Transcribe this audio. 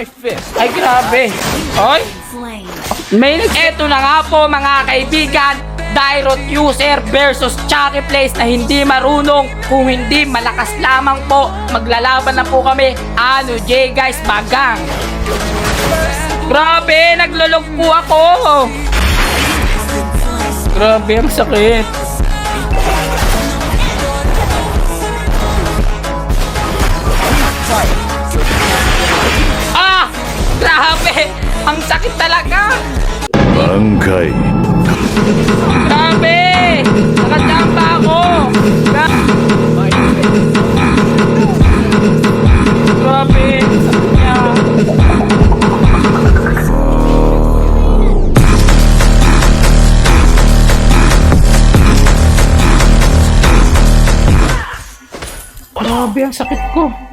my fist. Ay, grabe. Ay, eto na nga po mga kaibigan, Dairot user versus Chucky Plays na hindi marunong, kung hindi malakas lamang po, maglalaban na po kami. Ano J guys, bagang. Grabe, naglulog po ako. Grabe, ang sakit. Ah, grabe, ang sakit talaga. Bangkai. Grabe! Nakajamba ako! Grabe! Sakit niya! Grabe, ang sakit ko!